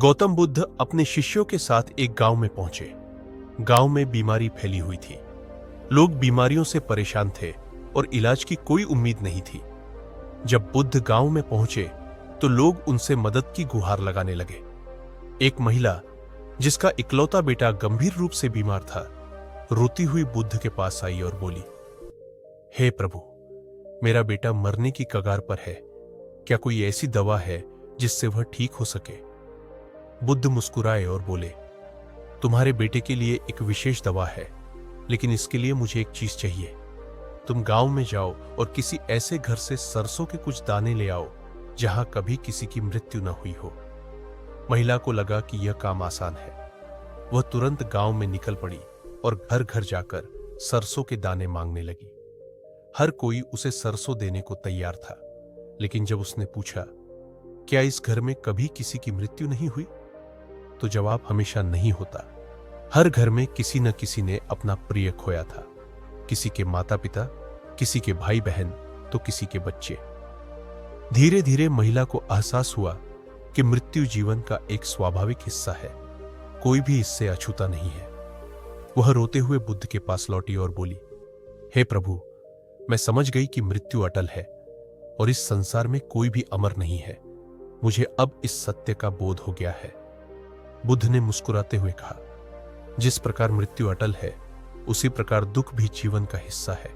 गौतम बुद्ध अपने शिष्यों के साथ एक गांव में पहुंचे। गांव में बीमारी फैली हुई थी। लोग बीमारियों से परेशान थे और इलाज की कोई उम्मीद नहीं थी। जब बुद्ध गांव में पहुंचे तो लोग उनसे मदद की गुहार लगाने लगे। एक महिला जिसका इकलौता बेटा गंभीर रूप से बीमार था, रोती हुई बुद्ध के पास आई और बोली, हे प्रभु, मेरा बेटा मरने की कगार पर है। क्या कोई ऐसी दवा है जिससे वह ठीक हो सके? बुद्ध मुस्कुराए और बोले, तुम्हारे बेटे के लिए एक विशेष दवा है, लेकिन इसके लिए मुझे एक चीज चाहिए। तुम गांव में जाओ और किसी ऐसे घर से सरसों के कुछ दाने ले आओ जहां कभी किसी की मृत्यु न हुई हो। महिला को लगा कि यह काम आसान है। वह तुरंत गांव में निकल पड़ी और घर घर जाकर सरसों के दाने मांगने लगी। हर कोई उसे सरसों देने को तैयार था, लेकिन जब उसने पूछा, क्या इस घर में कभी किसी की मृत्यु नहीं हुई, तो जवाब हमेशा नहीं होता। हर घर में किसी न किसी ने अपना प्रिय खोया था। किसी के माता पिता, किसी के भाई बहन, तो किसी के बच्चे। धीरे धीरे महिला को एहसास हुआ कि मृत्यु जीवन का एक स्वाभाविक हिस्सा है। कोई भी इससे अछूता नहीं है। वह रोते हुए बुद्ध के पास लौटी और बोली, हे प्रभु, मैं समझ गई कि मृत्यु अटल है और इस संसार में कोई भी अमर नहीं है। मुझे अब इस सत्य का बोध हो गया है। बुद्ध ने मुस्कुराते हुए कहा, जिस प्रकार मृत्यु अटल है, उसी प्रकार दुख भी जीवन का हिस्सा है,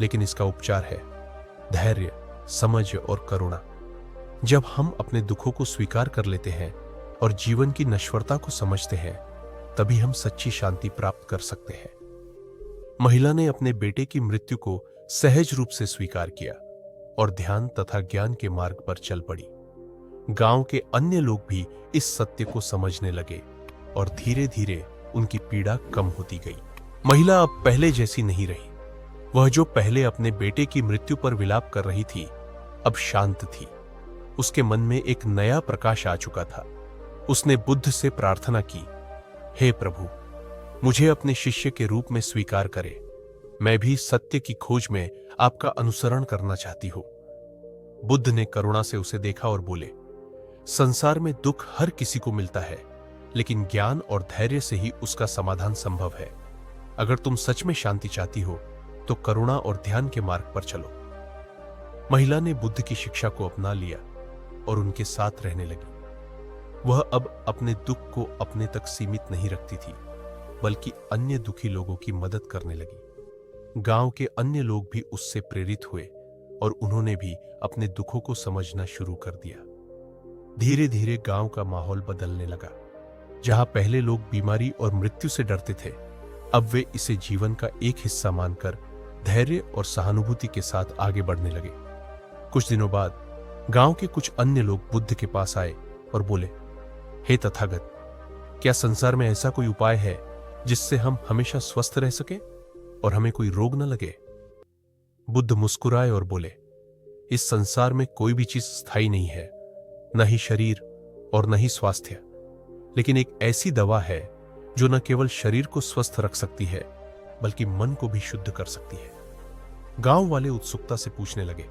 लेकिन इसका उपचार है धैर्य, समझ और करुणा। जब हम अपने दुखों को स्वीकार कर लेते हैं और जीवन की नश्वरता को समझते हैं, तभी हम सच्ची शांति प्राप्त कर सकते हैं। महिला ने अपने बेटे की मृत्यु को सहज रूप से स्वीकार किया और ध्यान तथा ज्ञान के मार्ग पर चल पड़ी। गांव के अन्य लोग भी इस सत्य को समझने लगे और धीरे धीरे उनकी पीड़ा कम होती गई। महिला अब पहले जैसी नहीं रही। वह जो पहले अपने बेटे की मृत्यु पर विलाप कर रही थी, अब शांत थी। उसके मन में एक नया प्रकाश आ चुका था। उसने बुद्ध से प्रार्थना की, हे प्रभु, मुझे अपने शिष्य के रूप में स्वीकार करें। मैं भी सत्य की खोज में आपका अनुसरण करना चाहती हूं। बुद्ध ने करुणा से उसे देखा और बोले, संसार में दुख हर किसी को मिलता है, लेकिन ज्ञान और धैर्य से ही उसका समाधान संभव है। अगर तुम सच में शांति चाहती हो तो करुणा और ध्यान के मार्ग पर चलो। महिला ने बुद्ध की शिक्षा को अपना लिया और उनके साथ रहने लगी। वह अब अपने दुख को अपने तक सीमित नहीं रखती थी, बल्कि अन्य दुखी लोगों की मदद करने लगी। गांव के अन्य लोग भी उससे प्रेरित हुए और उन्होंने भी अपने दुखों को समझना शुरू कर दिया। धीरे धीरे गांव का माहौल बदलने लगा। जहां पहले लोग बीमारी और मृत्यु से डरते थे, अब वे इसे जीवन का एक हिस्सा मानकर धैर्य और सहानुभूति के साथ आगे बढ़ने लगे। कुछ दिनों बाद गांव के कुछ अन्य लोग बुद्ध के पास आए और बोले, हे तथागत, क्या संसार में ऐसा कोई उपाय है जिससे हम हमेशा स्वस्थ रह सके और हमें कोई रोग न लगे? बुद्ध मुस्कुराए और बोले, इस संसार में कोई भी चीज स्थायी नहीं है, न ही शरीर और न ही स्वास्थ्य, लेकिन एक ऐसी दवा है जो न केवल शरीर को स्वस्थ रख सकती है, बल्कि मन को भी शुद्ध कर सकती है। गांव वाले उत्सुकता से पूछने लगे,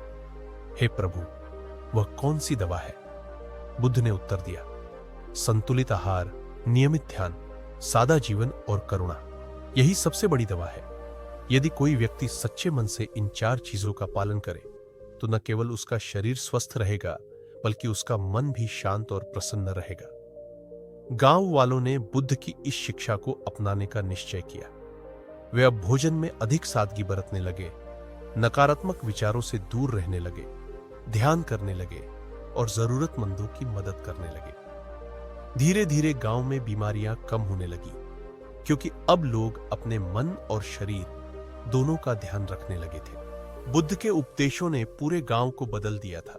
हे प्रभु, वह कौन सी दवा है? बुद्ध ने उत्तर दिया, संतुलित आहार, नियमित ध्यान, सादा जीवन और करुणा, यही सबसे बड़ी दवा है। यदि कोई व्यक्ति सच्चे मन से इन 4 चीजों का पालन करे तो न केवल उसका शरीर स्वस्थ रहेगा, बल्कि उसका मन भी शांत और प्रसन्न रहेगा। गांव वालों ने बुद्ध की इस शिक्षा को अपनाने का निश्चय किया। वे अब भोजन में अधिक सादगी बरतने लगे, नकारात्मक विचारों से दूर रहने लगे, ध्यान करने लगे और जरूरतमंदों की मदद करने लगे। धीरे धीरे गांव में बीमारियां कम होने लगी, क्योंकि अब लोग अपने मन और शरीर दोनों का ध्यान रखने लगे थे। बुद्ध के उपदेशों ने पूरे गांव को बदल दिया था।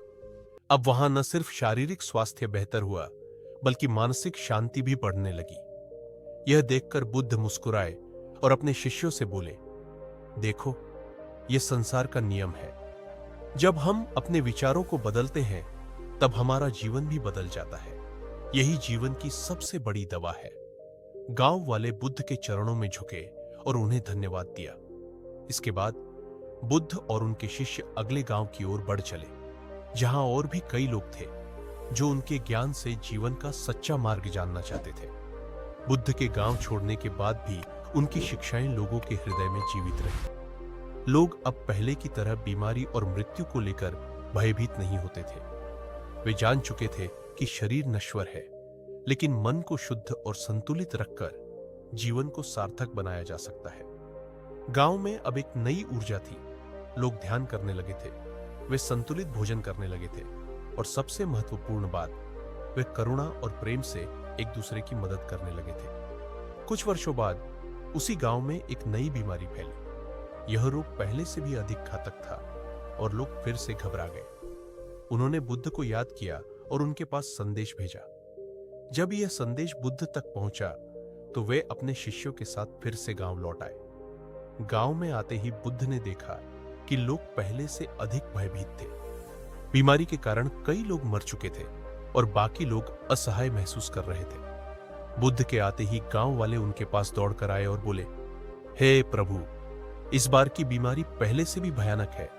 अब वहां न सिर्फ शारीरिक स्वास्थ्य बेहतर हुआ, बल्कि मानसिक शांति भी बढ़ने लगी। यह देखकर बुद्ध मुस्कुराए और अपने शिष्यों से बोले, देखो, यह संसार का नियम है। जब हम अपने विचारों को बदलते हैं, तब हमारा जीवन भी बदल जाता है। यही जीवन की सबसे बड़ी दवा है। गांव वाले बुद्ध के चरणों में झुके और उन्हें धन्यवाद दिया। इसके बाद बुद्ध और उनके शिष्य अगले गांव की ओर बढ़ चले, जहां और भी कई लोग थे। जो उनके ज्ञान से जीवन का सच्चा मार्ग जानना चाहते थे। बुद्ध के गांव छोड़ने के बाद भी उनकी शिक्षाएं लोगों के हृदय में जीवित रही। लोग अब पहले की तरह बीमारी और मृत्यु को लेकर भयभीत नहीं होते थे। वे जान चुके थे कि शरीर नश्वर है, लेकिन मन को शुद्ध और संतुलित रखकर जीवन को सार्थक बनाया जा सकता है। गांव में अब एक नई ऊर्जा थी। लोग ध्यान करने लगे थे, वे संतुलित भोजन करने लगे थे, और सबसे महत्वपूर्ण बात, वे करुणा और प्रेम से एक दूसरे की मदद करने लगे थे। कुछ वर्षों बाद उसी गांव में एक नई बीमारी फैली। यह रोग पहले से भी अधिक घातक था और लोग फिर से घबरा गए। उन्होंने बुद्ध को याद किया और उनके पास संदेश भेजा। जब यह संदेश बुद्ध तक पहुंचा तो वे अपने शिष्यों के साथ फिर से गांव लौट आए। गांव में आते ही बुद्ध ने देखा कि लोग पहले से अधिक भयभीत थे। बीमारी के कारण कई लोग मर चुके थे और बाकी लोग असहाय महसूस कर रहे थे। बुद्ध के आते ही गांव वाले उनके पास दौड़कर आए और बोले, हे प्रभु, इस बार की बीमारी पहले से भी भयानक है,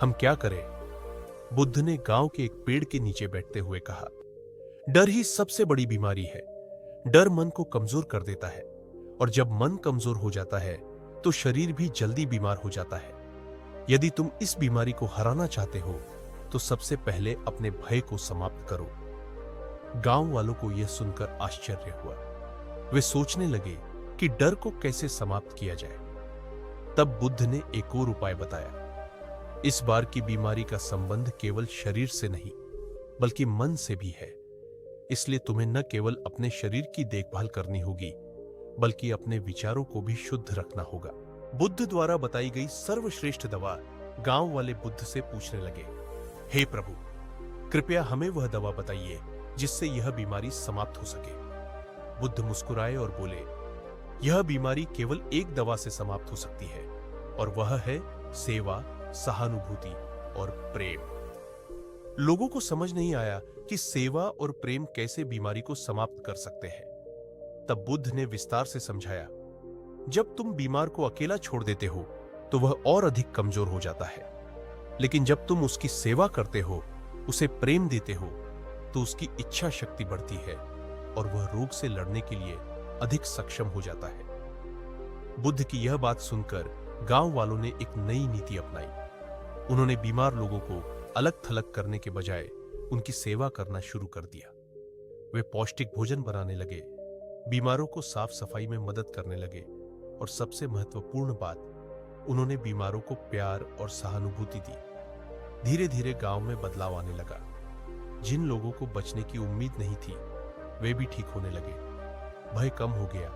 हम क्या करें? बुद्ध ने गांव के एक पेड़ के नीचे बैठते हुए कहा, डर ही सबसे बड़ी बीमारी है। डर मन को कमजोर कर देता है, और जब मन कमजोर हो जाता है तो शरीर भी जल्दी बीमार हो जाता है। यदि तुम इस बीमारी को हराना चाहते हो तो सबसे पहले अपने भय को समाप्त करो। गांव वालों को यह सुनकर आश्चर्य हुआ। वे सोचने लगे कि डर को कैसे समाप्त किया जाए। तब बुद्ध ने एक और उपाय बताया। इस बार की बीमारी का संबंध केवल शरीर से नहीं, बल्कि मन से भी है। इसलिए तुम्हें न केवल अपने शरीर की देखभाल करनी होगी, बल्कि अपने विचारों को भी शुद्ध रखना होगा। बुद्ध द्वारा बताई गई सर्वश्रेष्ठ दवा गांव वाले बुद्ध से पूछने लगे, हे प्रभु, कृपया हमें वह दवा बताइए जिससे यह बीमारी समाप्त हो सके। बुद्ध मुस्कुराए और बोले, यह बीमारी केवल एक दवा से समाप्त हो सकती है, और वह है सेवा, सहानुभूति और प्रेम। लोगों को समझ नहीं आया कि सेवा और प्रेम कैसे बीमारी को समाप्त कर सकते हैं। तब बुद्ध ने विस्तार से समझाया, जब तुम बीमार को अकेला छोड़ देते हो तो वह और अधिक कमजोर हो जाता है, लेकिन जब तुम उसकी सेवा करते हो, उसे प्रेम देते हो, तो उसकी इच्छा शक्ति बढ़ती है और वह रोग से लड़ने के लिए अधिक सक्षम हो जाता है। बुद्ध की यह बात सुनकर गांव वालों ने एक नई नीति अपनाई। उन्होंने बीमार लोगों को अलग थलग करने के बजाय उनकी सेवा करना शुरू कर दिया। वे पौष्टिक भोजन बनाने लगे, बीमारों को साफ सफाई में मदद करने लगे, और सबसे महत्वपूर्ण बात, उन्होंने बीमारों को प्यार और सहानुभूति दी। धीरे धीरे गांव में बदलाव आने लगा। जिन लोगों को बचने की उम्मीद नहीं थी, वे भी ठीक होने लगे। भय कम हो गया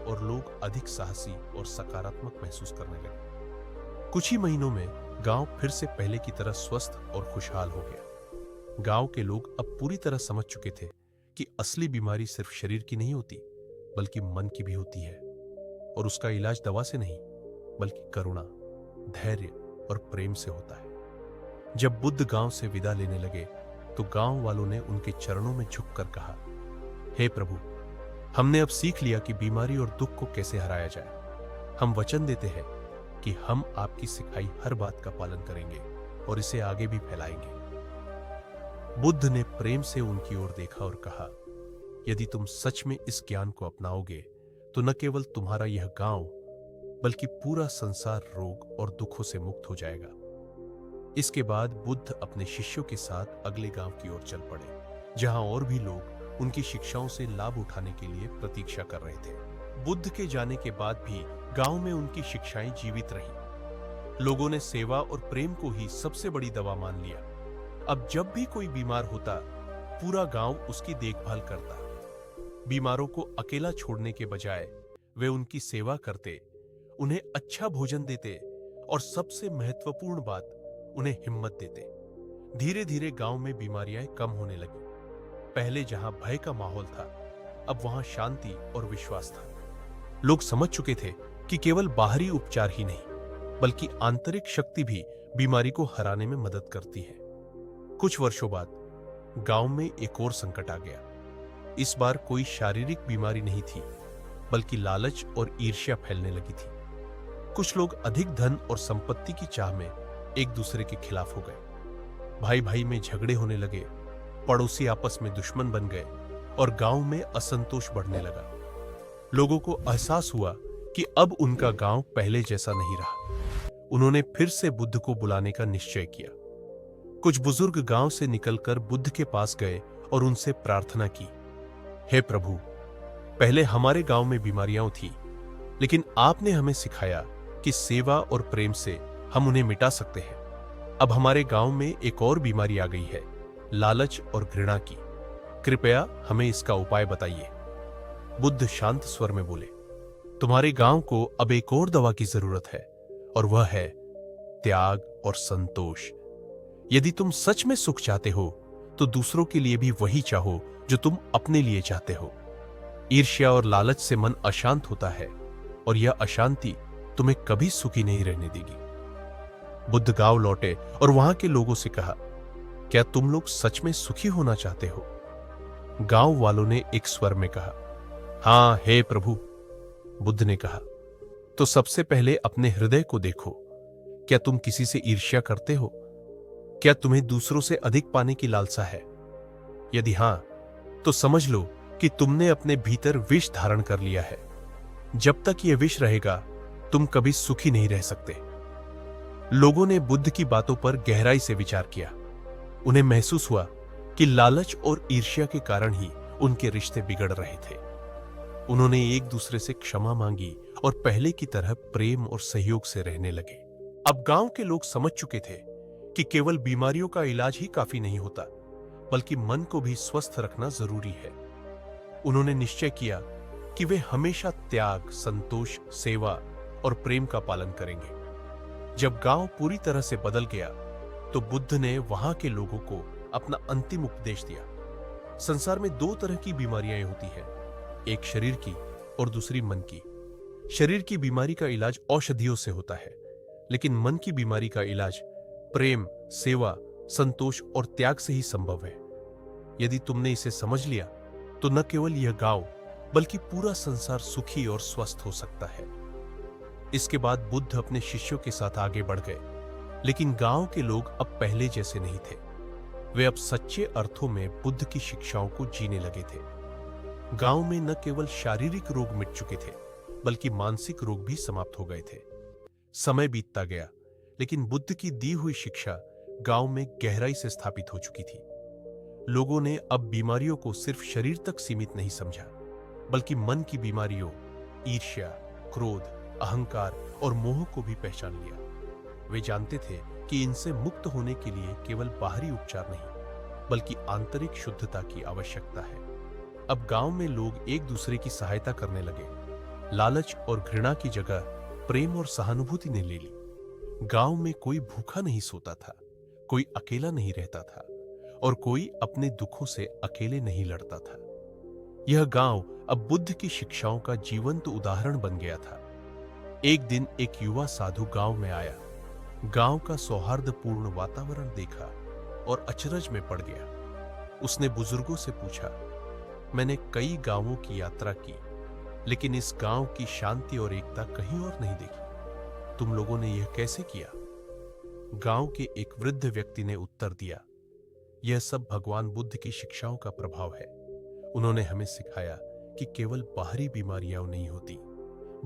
और लोग अधिक साहसी और सकारात्मक महसूस करने लगे। कुछ ही महीनों में गांव फिर से पहले की तरह स्वस्थ और खुशहाल हो गया। गांव के लोग अब पूरी तरह समझ चुके थे कि असली बीमारी सिर्फ शरीर की नहीं होती, बल्कि मन की भी होती है, और उसका इलाज दवा से नहीं, बल्कि करुणा, धैर्य और प्रेम से होता है। जब बुद्ध गांव से विदा लेने लगे तो गांव वालों ने उनके चरणों में झुककर कहा, हे प्रभु, हमने अब सीख लिया कि बीमारी और दुख को कैसे हराया जाए। हम वचन देते हैं कि हम आपकी सिखाई हर बात का पालन करेंगे और इसे आगे भी फैलाएंगे। बुद्ध ने प्रेम से उनकी ओर देखा और कहा, यदि तुम सच में इस ज्ञान को अपनाओगे तो न केवल तुम्हारा यह गांव, बल्कि पूरा संसार रोग और दुखों से मुक्त हो जाएगा। इसके बाद बुद्ध अपने शिष्यों के साथ अगले गांव की ओर चल पड़े, जहां और भी लोग उनकी शिक्षाओं से लाभ उठाने के लिए प्रतीक्षा कर रहे थे। बुद्ध के जाने के बाद भी गांव में उनकी शिक्षाएं जीवित रहीं। लोगों ने सेवा और प्रेम को ही सबसे बड़ी दवा मान लिया। अब जब भी कोई बीमार होता, पूरा गांव उसकी देखभाल करता। बीमारों को अकेला छोड़ने के बजाय वे उनकी सेवा करते, उन्हें अच्छा भोजन देते, और सबसे महत्वपूर्ण बात, उन्हें हिम्मत देते। धीरे धीरे गांव में बीमारियां कम होने लगी। पहले जहां भय का माहौल था, अब वहां शांति और विश्वास था। लोग समझ चुके थे कि केवल बाहरी उपचार ही नहीं, बल्कि आंतरिक शक्ति भी बीमारी को हराने में मदद करती है। कुछ वर्षों बाद गांव में एक और संकट आ गया। इस बार कोई शारीरिक बीमारी नहीं थी, बल्कि लालच और ईर्ष्या फैलने लगी थी। कुछ लोग अधिक धन और संपत्ति की चाह में एक दूसरे के खिलाफ हो गए। भाई भाई में झगड़े होने लगे पड़ोसी आपस में दुश्मन बन गए और गांव में असंतोष बढ़ने लगा। लोगों को एहसास हुआ कि अब उनका गांव पहले जैसा नहीं रहा। उन्होंने फिर से बुद्ध को बुलाने का निश्चय किया। कुछ बुजुर्ग गांव से निकलकर बुद्ध के पास गए और उनसे प्रार्थना की, हे प्रभु, पहले हमारे गांव में बीमारियां थी, लेकिन आपने हमें सिखाया कि सेवा और प्रेम से हम उन्हें मिटा सकते हैं। अब हमारे गांव में एक और बीमारी आ गई है, लालच और घृणा की। कृपया हमें इसका उपाय बताइए। बुद्ध शांत स्वर में बोले, तुम्हारे गांव को अब एक और दवा की जरूरत है, और वह है त्याग और संतोष। यदि तुम सच में सुख चाहते हो तो दूसरों के लिए भी वही चाहो जो तुम अपने लिए चाहते हो। ईर्ष्या और लालच से मन अशांत होता है, और यह अशांति तुम्हें कभी सुखी नहीं रहने देगी। बुद्ध गांव लौटे और वहां के लोगों से कहा, क्या तुम लोग सच में सुखी होना चाहते हो? गांव वालों ने एक स्वर में कहा, हां हे प्रभु। बुद्ध ने कहा, तो सबसे पहले अपने हृदय को देखो। क्या तुम किसी से ईर्ष्या करते हो? क्या तुम्हें दूसरों से अधिक पाने की लालसा है? यदि हां, तो समझ लो कि तुमने अपने भीतर विष धारण कर लिया है। जब तक यह विष रहेगा, तुम कभी सुखी नहीं रह सकते। लोगों ने बुद्ध की बातों पर गहराई से विचार किया। उन्हें महसूस हुआ कि लालच और ईर्ष्या के कारण ही उनके रिश्ते बिगड़ रहे थे। उन्होंने एक दूसरे से क्षमा मांगी और पहले की तरह प्रेम और सहयोग से रहने लगे। अब गांव के लोग समझ चुके थे कि केवल बीमारियों का इलाज ही काफी नहीं होता, बल्कि मन को भी स्वस्थ रखना जरूरी है। उन्होंने निश्चय किया कि वे हमेशा त्याग, संतोष, सेवा और प्रेम का पालन करेंगे। जब गांव पूरी तरह से बदल गया, तो बुद्ध ने वहां के लोगों को अपना अंतिम उपदेश दिया। संसार में दो तरह की बीमारियां होती हैं, एक शरीर की और दूसरी मन की। शरीर की बीमारी का इलाज औषधियों से होता है, लेकिन मन की बीमारी का इलाज प्रेम, सेवा, संतोष और त्याग से ही संभव है। यदि तुमने इसे समझ लिया, तो न केवल यह गांव बल्कि पूरा संसार सुखी और स्वस्थ हो सकता है। इसके बाद बुद्ध अपने शिष्यों के साथ आगे बढ़ गए, लेकिन गांव के लोग अब पहले जैसे नहीं थे। वे अब सच्चे अर्थों में बुद्ध की शिक्षाओं को जीने लगे थे। गांव में न केवल शारीरिक रोग मिट चुके थे, बल्कि मानसिक रोग भी समाप्त हो गए थे। समय बीतता गया, लेकिन बुद्ध की दी हुई शिक्षा गांव में गहराई से स्थापित हो चुकी थी। लोगों ने अब बीमारियों को सिर्फ शरीर तक सीमित नहीं समझा, बल्कि मन की बीमारियों, ईर्ष्या, क्रोध, अहंकार और मोह को भी पहचान लिया। वे जानते थे कि इनसे मुक्त होने के लिए केवल बाहरी उपचार नहीं, बल्कि आंतरिक शुद्धता की आवश्यकता है। अब गांव में लोग एक दूसरे की सहायता करने लगे। लालच और घृणा की जगह प्रेम और सहानुभूति ने ले ली। गांव में कोई भूखा नहीं सोता था, कोई अकेला नहीं रहता था, और कोई अपने दुखों से अकेले नहीं लड़ता था। यह गांव अब बुद्ध की शिक्षाओं का जीवंत उदाहरण बन गया था। एक दिन एक युवा साधु गांव में आया। गांव का सौहार्दपूर्ण वातावरण देखा और अचरज में पड़ गया। उसने बुजुर्गों से पूछा, मैंने कई गांवों की यात्रा की, लेकिन इस गांव की शांति और एकता कहीं और नहीं देखी। तुम लोगों ने यह कैसे किया? गांव के एक वृद्ध व्यक्ति ने उत्तर दिया, यह सब भगवान बुद्ध की शिक्षाओं का प्रभाव है। उन्होंने हमें सिखाया कि केवल बाहरी बीमारियां नहीं होती,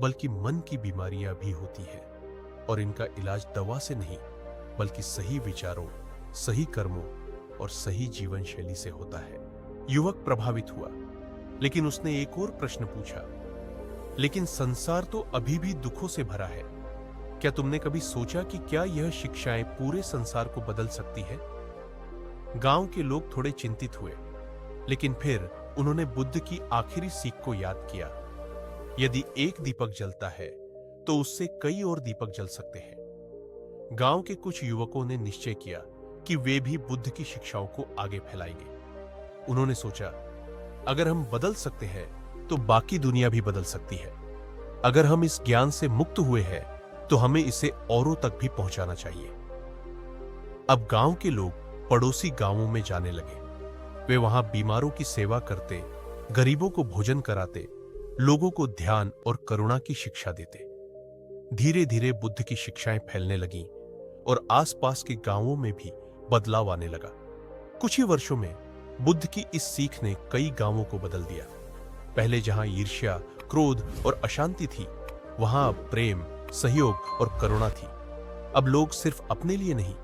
बल्कि मन की बीमारियां भी होती हैं, और इनका इलाज दवा से नहीं, बल्कि सही विचारों, सही कर्मों और सही जीवन शैली से होता है। युवक प्रभावित हुआ, लेकिन उसने एक और प्रश्न पूछा, लेकिन संसार तो अभी भी दुखों से भरा है। क्या तुमने कभी सोचा कि क्या यह शिक्षाएं पूरे संसार को बदल सकती है? गांव के लोग थोड़े चिंतित हुए, लेकिन फिर उन्होंने बुद्ध की आखिरी सीख को याद किया, यदि एक दीपक जलता है तो उससे कई और दीपक जल सकते हैं। गांव के कुछ युवकों ने निश्चय किया कि वे भी बुद्ध की शिक्षाओं को आगे फैलाएंगे। उन्होंने सोचा, अगर हम बदल सकते हैं तो बाकी दुनिया भी बदल सकती है। अगर हम इस ज्ञान से मुक्त हुए हैं तो हमें इसे औरों तक भी पहुंचाना चाहिए। अब गांव के लोग पड़ोसी गांवों में जाने लगे। वे वहां बीमारों की सेवा करते, गरीबों को भोजन कराते, लोगों को ध्यान और करुणा की शिक्षा देते। धीरे धीरे बुद्ध की शिक्षाएं फैलने लगीं और आसपास के गांवों में भी बदलाव आने लगा। कुछ ही वर्षों में बुद्ध की इस सीख ने कई गांवों को बदल दिया। पहले जहां ईर्ष्या, क्रोध और अशांति थी, वहां अब प्रेम, सहयोग और करुणा थी। अब लोग सिर्फ अपने लिए नहीं,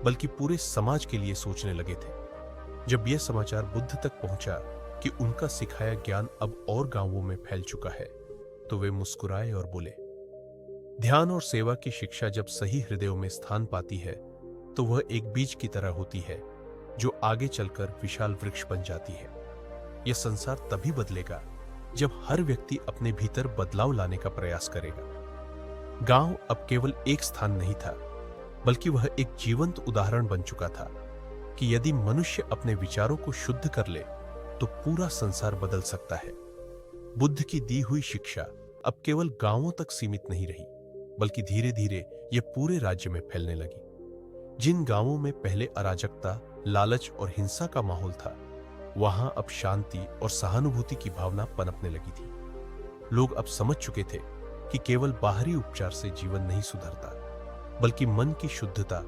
बल्कि पूरे समाज के लिए सोचने लगे थे। जब यह समाचार बुद्ध तक पहुंचा कि उनका सिखाया ज्ञान अब और गांवों में फैल चुका है, तो वे मुस्कुराए और बोले, ध्यान और सेवा की शिक्षा जब सही हृदयों में स्थान पाती है, तो वह एक बीज की तरह होती है जो आगे चलकर विशाल वृक्ष बन जाती है। यह संसार तभी बदलेगा जब हर व्यक्ति अपने भीतर बदलाव लाने का प्रयास करेगा। गांव अब केवल एक स्थान नहीं था, बल्कि वह एक जीवंत उदाहरण बन चुका था कि यदि मनुष्य अपने विचारों को शुद्ध कर ले, तो पूरा संसार बदल सकता है। बुद्ध की दी हुई शिक्षा अब केवल गांवों तक सीमित नहीं रही, बल्कि धीरे धीरे यह पूरे राज्य में फैलने लगी। जिन गांवों में पहले अराजकता, लालच और हिंसा का माहौल था, वहां अब शांति और सहानुभूति की भावना पनपने लगी थी। लोग अब समझ चुके थे कि केवल बाहरी उपचार से जीवन नहीं सुधरता, बल्कि मन की शुद्धता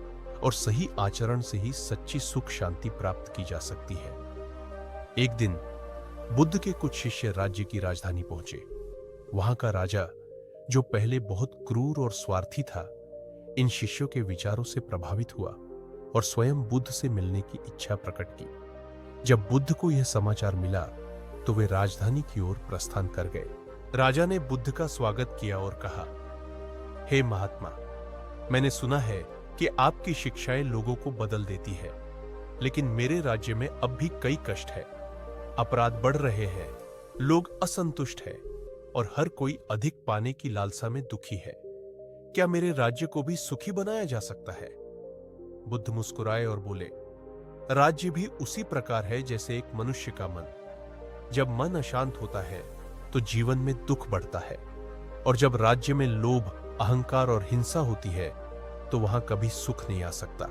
और सही आचरण से ही सच्ची सुख शांति प्राप्त की जा सकती है। एक दिन बुद्ध के कुछ शिष्य राज्य की राजधानी पहुंचे। वहां का राजा, जो पहले बहुत क्रूर और स्वार्थी था, इन शिष्यों के विचारों से प्रभावित हुआ और स्वयं बुद्ध से मिलने की इच्छा प्रकट की। जब बुद्ध को यह समाचार मिला, तो वे राजधानी की ओर प्रस्थान कर गए। राजा ने बुद्ध का स्वागत किया और कहा, हे महात्मा, मैंने सुना है कि आपकी शिक्षाएं लोगों को बदल देती है, लेकिन मेरे राज्य में अब भी कई कष्ट है। अपराध बढ़ रहे हैं, लोग असंतुष्ट हैं और हर कोई अधिक पाने की लालसा में दुखी है। क्या मेरे राज्य को भी सुखी बनाया जा सकता है? बुद्ध मुस्कुराए और बोले, राज्य भी उसी प्रकार है जैसे एक मनुष्य का मन। जब मन अशांत होता है तो जीवन में दुख बढ़ता है, और जब राज्य में लोभ, अहंकार और हिंसा होती है, तो वहां कभी सुख नहीं आ सकता।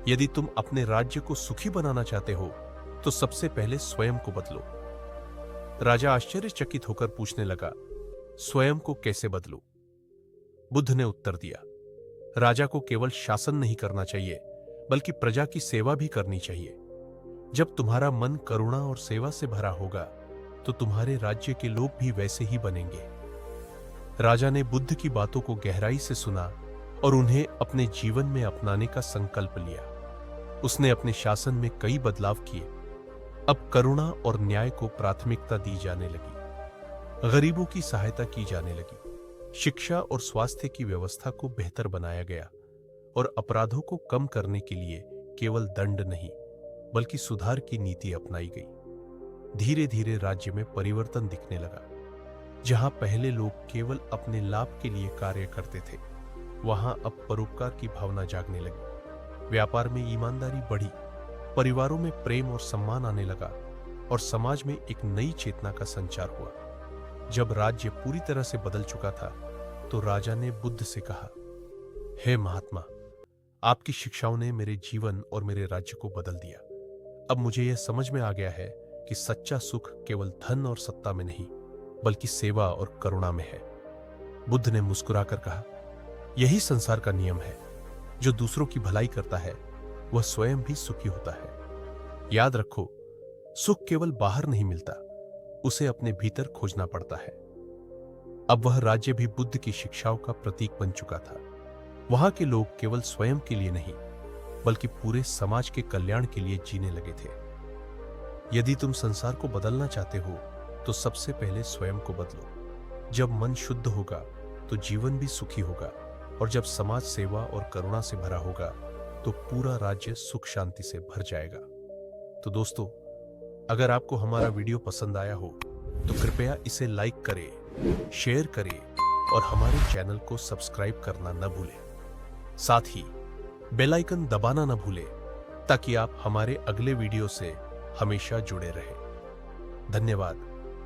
यदि तुम अपने राज्य को सुखी बनाना चाहते हो, तो सबसे पहले स्वयं को बदलो। राजा आश्चर्यचकित होकर पूछने लगा, स्वयं को कैसे बदलूं? बुद्ध ने उत्तर दिया, राजा को केवल शासन नहीं करना चाहिए, बल्कि प्रजा की सेवा भी करनी चाहिए। जब तुम्हारा मन करुणा और सेवा से भरा होगा, तो तुम्हारे राज्य के लोग भी वैसे ही बनेंगे। राजा ने बुद्ध की बातों को गहराई से सुना और उन्हें अपने जीवन में अपनाने का संकल्प लिया। उसने अपने शासन में कई बदलाव किए। अब करुणा और न्याय को प्राथमिकता दी जाने लगी, गरीबों की सहायता की जाने लगी, शिक्षा और स्वास्थ्य की व्यवस्था को बेहतर बनाया गया, और अपराधों को कम करने के लिए केवल दंड नहीं, बल्कि सुधार की नीति अपनाई गई। धीरे धीरे राज्य में परिवर्तन दिखने लगा। जहां पहले लोग केवल अपने लाभ के लिए कार्य करते थे, वहां अब परोपकार की भावना जागने लगी। व्यापार में ईमानदारी बढ़ी, परिवारों में प्रेम और सम्मान आने लगा, और समाज में एक नई चेतना का संचार हुआ। जब राज्य पूरी तरह से बदल चुका था, तो राजा ने बुद्ध से कहा, हे महात्मा, आपकी शिक्षाओं ने मेरे जीवन और मेरे राज्य को बदल दिया। अब मुझे यह समझ में आ गया है कि सच्चा सुख केवल धन और सत्ता में नहीं, बल्कि सेवा और करुणा में है। बुद्ध ने मुस्कुराकर कहा, यही संसार का नियम है। जो दूसरों की भलाई करता है, वह स्वयं भी सुखी होता है। याद रखो, सुख केवल बाहर नहीं मिलता, उसे अपने भीतर खोजना पड़ता है। अब वह राज्य भी बुद्ध की शिक्षाओं का प्रतीक बन चुका था। वहां के लोग केवल स्वयं के लिए नहीं, बल्कि पूरे समाज के कल्याण के लिए जीने लगे थे। यदि तुम संसार को बदलना चाहते हो, तो सबसे पहले स्वयं को बदलो। जब मन शुद्ध होगा, तो जीवन भी सुखी होगा, और जब समाज सेवा और करुणा से भरा होगा, तो पूरा राज्य सुख शांति से भर जाएगा। तो दोस्तों, अगर आपको हमारा वीडियो पसंद आया हो, तो कृपया इसे लाइक करें, शेयर करें और हमारे चैनल को सब्सक्राइब करना न भूलें। साथ ही बेल आइकन दबाना न भूलें, ताकि आप हमारे अगले वीडियो से हमेशा जुड़े रहें। धन्यवाद।